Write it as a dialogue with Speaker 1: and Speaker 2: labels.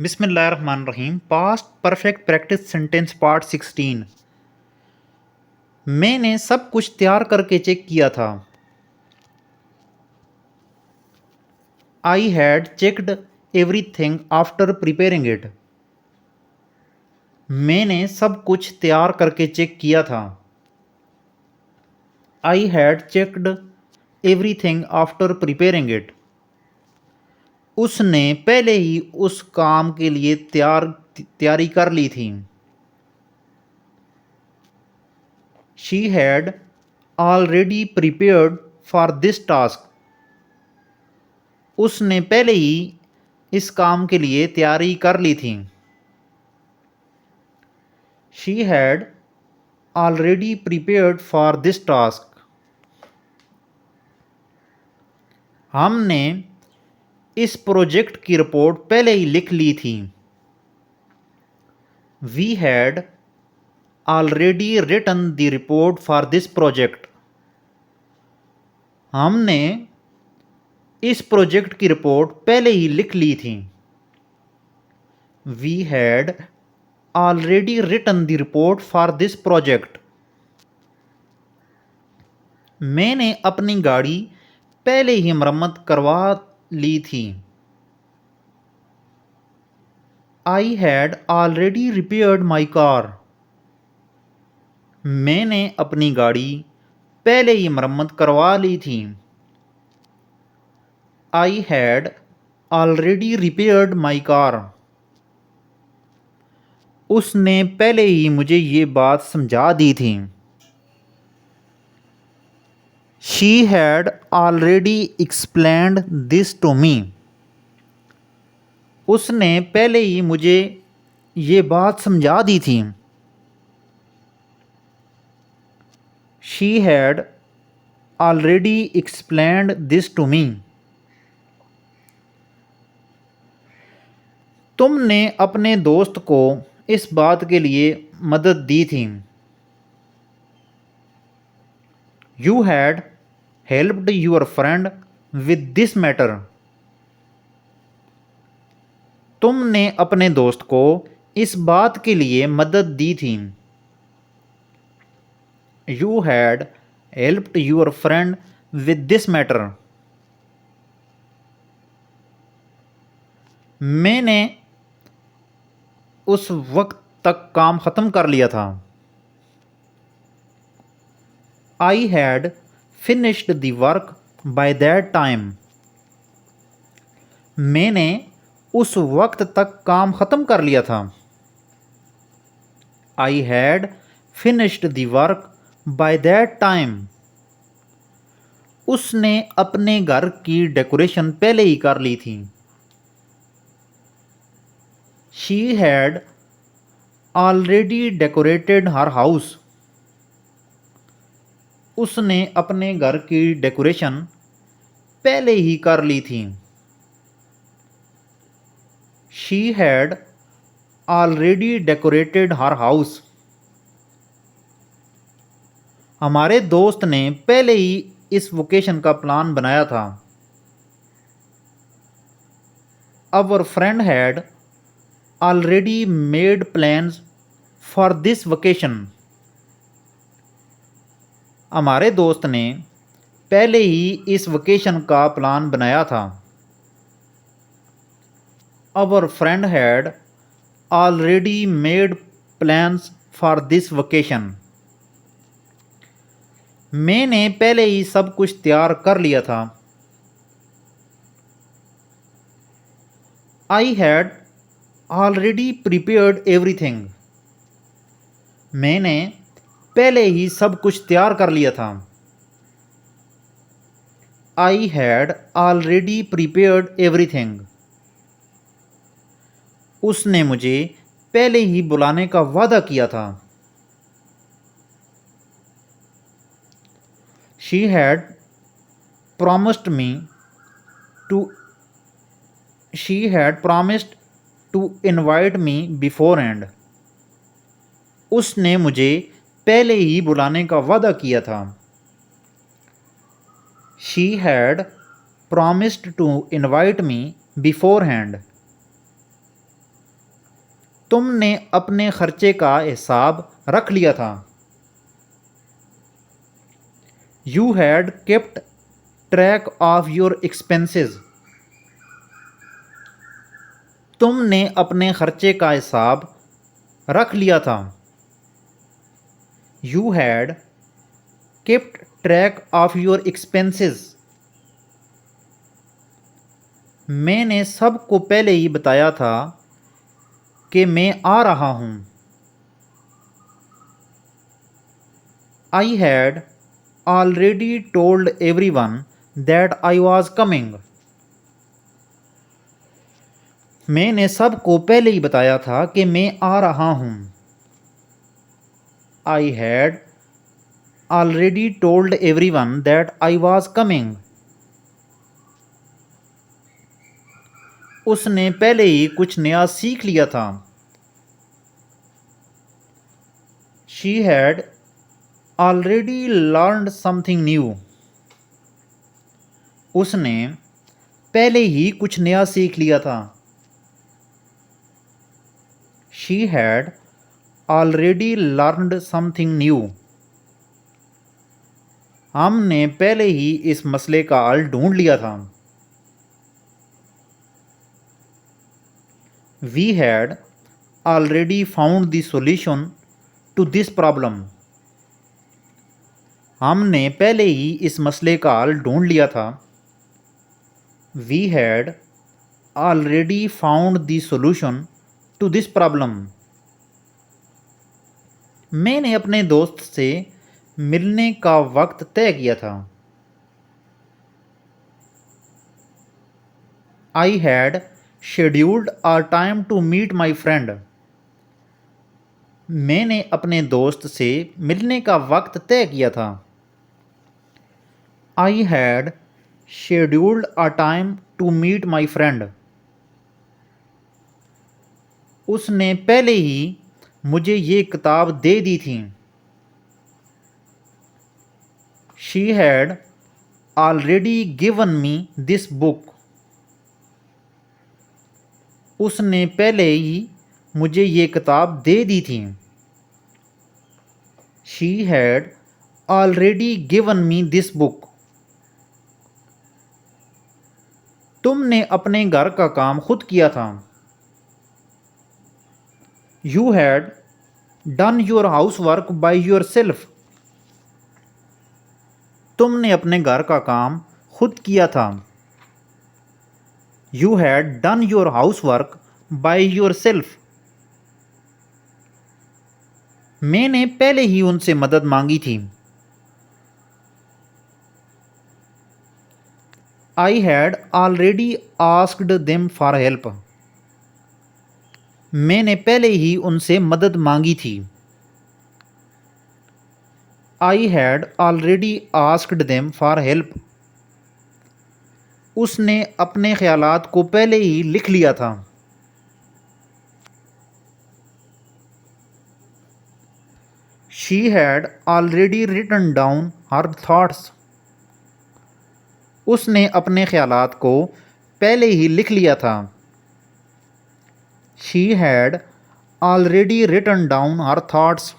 Speaker 1: बिस्मिल्लाहिर्रहमानिर्रहीम। Past perfect practice sentence part 16। मैंने सब कुछ तैयार करके चेक किया था। I had checked everything after preparing it. मैंने सब कुछ तैयार करके चेक किया था। I had checked everything after preparing it. उसने पहले ही उस काम के लिए तैयारी कर ली थी। She had already prepared for this task. उसने पहले ही इस काम के लिए तैयारी कर ली थी। She had already prepared for this task. हमने इस प्रोजेक्ट की रिपोर्ट पहले ही लिख ली थी। We had already written the report for this project. हमने इस प्रोजेक्ट की रिपोर्ट पहले ही लिख ली थी। We had already written the report for this project. मैंने अपनी गाड़ी पहले ही मरम्मत करवा ली थी। I had already repaired my car. मैंने अपनी गाड़ी पहले ही मरम्मत करवा ली थी। I had already repaired my car. उसने पहले ही मुझे ये बात समझा दी थी। She had already explained this to me. उसने पहले ही मुझे ये बात समझा दी थी। She had already explained this to me. तुमने अपने दोस्त को इस बात के लिए मदद दी थी। You had helped your friend with this matter. तुमने अपने दोस्त को इस बात के लिए मदद दी थी। You had helped your friend with this matter. मैंने उस वक्त तक काम ख़त्म कर लिया था। I had finished the work by that time. मैंने उस वक्त तक काम ख़त्म कर लिया था। I had finished the work by that time. उसने अपने घर की डेकोरेशन पहले ही कर ली थी। She had already decorated her house. उसने अपने घर की डेकोरेशन पहले ही कर ली थी। She had already decorated her house. हमारे दोस्त ने पहले ही इस वोकेशन का प्लान बनाया था। Our friend had already made plans for this vacation. हमारे दोस्त ने पहले ही इस वोकेशन का प्लान बनाया था। Our friend had already made plans for this vacation. मैंने पहले ही सब कुछ तैयार कर लिया था। I had already prepared everything. मैंने पहले ही सब कुछ तैयार कर लिया था। I had already prepared everything. उसने मुझे पहले ही बुलाने का वादा किया था। She had promised me to She had promised to invite me beforehand. उसने मुझे पहले ही बुलाने का वादा किया था। She had promised to invite me beforehand. तुमने अपने खर्चे का हिसाब रख लिया था। You had kept track of your expenses. तुमने अपने खर्चे का हिसाब रख लिया था। You had kept track of your expenses. मैंने सबको पहले ही बताया था कि मैं आ रहा हूँ। I had already told everyone that I was coming. मैंने सबको पहले ही बताया था कि मैं आ रहा हूँ। I had already told everyone that I was coming. उसने पहले ही कुछ नया सीख लिया था। She had already learned something new. उसने पहले ही कुछ नया सीख लिया था। She had already learned something new. हमने पहले ही इस मसले का हल ढूंढ लिया था। We had already found the solution to this problem. हमने पहले ही इस मसले का हल ढूंढ लिया था। We had already found the solution to this problem. मैंने अपने दोस्त से मिलने का वक्त तय किया था। I had scheduled a time to meet my friend. मैंने अपने दोस्त से मिलने का वक्त तय किया था। I had scheduled a time to meet my friend. उसने पहले ही मुझे ये किताब दे दी थी। She had already given me this book. उसने पहले ही मुझे ये किताब दे दी थी। She had already given me this book. तुमने अपने घर का काम खुद किया था। You had done your housework by yourself. तुमने अपने घर का काम खुद किया था। You had done your housework by yourself. मैंने पहले ही उनसे मदद मांगी थी। I had already asked them for help. मैंने पहले ही उनसे मदद मांगी थी। I had already asked them for help. उसने अपने ख्यालात को पहले ही लिख लिया था। She had already written down her thoughts. उसने अपने ख्यालात को पहले ही लिख लिया था। She had already written down her thoughts.